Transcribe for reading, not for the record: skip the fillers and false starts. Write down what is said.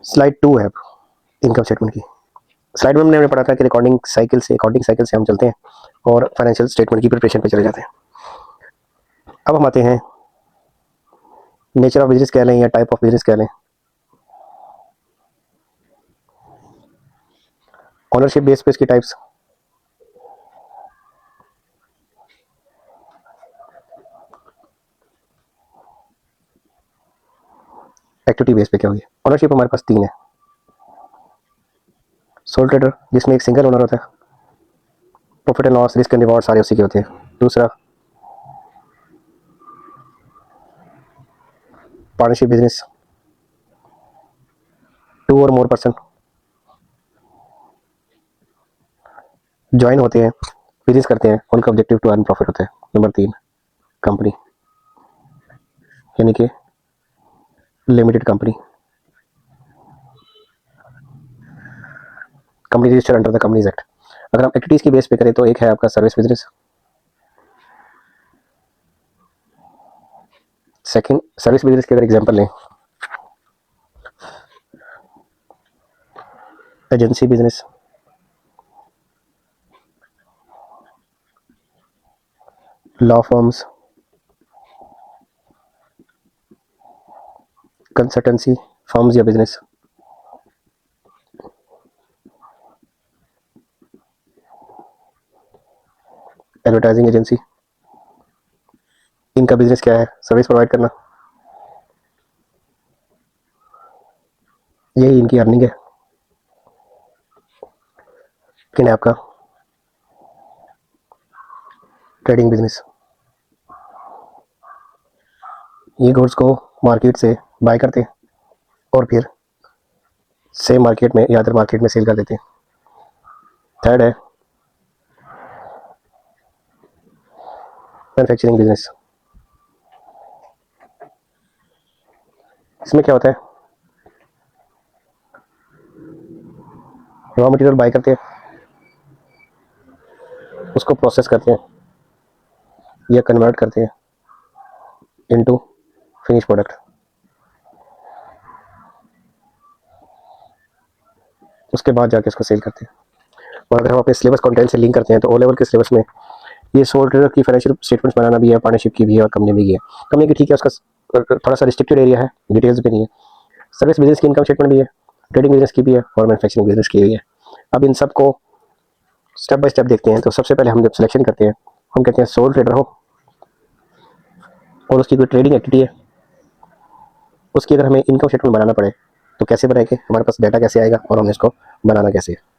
Slide 2 है income statement की। Slide में हमने पढ़ा था कि अकाउंटिंग साइकिल से हम चलते हैं और फाइनेंशियल स्टेटमेंट की प्रिपरेशन पे चले जाते हैं। अब हम आते हैं नेचर ऑफ बिजनेस कह लें या टाइप ऑफ बिजनेस कह लें। ओनरशिप बेस पे इसकी टाइप्स, एक्टिविटी बेस पे क्या होगी। ओनरशिप हमारे पास 3 है। सोल ट्रेडर जिसमें एक सिंगल ओनर होता है, profit and loss, risk and reward सारे उसी के होते हैं। दूसरा पार्टनरशिप बिजनेस, 2 और मोर पर्सन ज्वाइन होते हैं, बिजनेस करते हैं, उनका ऑब्जेक्टिव टू अर्न प्रॉफिट होता है। नंबर 3 कंपनी, यानी कि limited company, company registered under the companies act. अगर हम एक्टिविटीज की बेस पे करें तो एक है आपका service business. Second, service business के अगर एग्जांपल लें, agency business, law firms, consultancy firms या बिजनेस, एडवर्टाइजिंग एजेंसी, इनका बिजनेस क्या है? सर्विस प्रोवाइड करना, यही इनकी अर्निंग है। लेकिन आपका ट्रेडिंग बिजनेस, ये गुड्स को मार्केट से बाय करते हैं और फिर सेम मार्केट में या अदर मार्केट में सेल कर देते हैं। थर्ड है मैन्युफैक्चरिंग बिजनेस। इसमें क्या होता है, रॉ मटेरियल बाय करते हैं, उसको प्रोसेस करते हैं या कन्वर्ट करते हैं इनटू फिनिश प्रोडक्ट, उसके बाद जाके उसको सेल करते हैं। और अगर हम अपने सिलेबस कंटेंट से लिंक करते हैं तो ओ लेवल के सिलेबस में ये सोल ट्रेडर की फाइनेंशियल स्टेटमेंट्स बनाना भी है, पार्टनरशिप की भी है और कंपनी भी है। कंपनी की ठीक है, उसका थोड़ा सा रिस्ट्रिक्टेड एरिया है, डिटेल्स भी नहीं है। सर्विस बिजनेस की इनकम स्टेटमेंट भी है, ट्रेडिंग बिजनेस की भी है और मैन्युफैक्चरिंग बिजनेस की भी है। अब इन सबको स्टेप बाय स्टेप देखते हैं। तो सबसे पहले हम जब सिलेक्शन करते हैं, हम कहते हैं सोल ट्रेडर हो और उसकी कोई ट्रेडिंग एक्टिविटी है, उसकी अगर हमें इनकम स्टेटमेंट बनाना पड़े तो कैसे बनाएंगे, हमारे पास डाटा कैसे आएगा और हमें इसको बनाना कैसे है।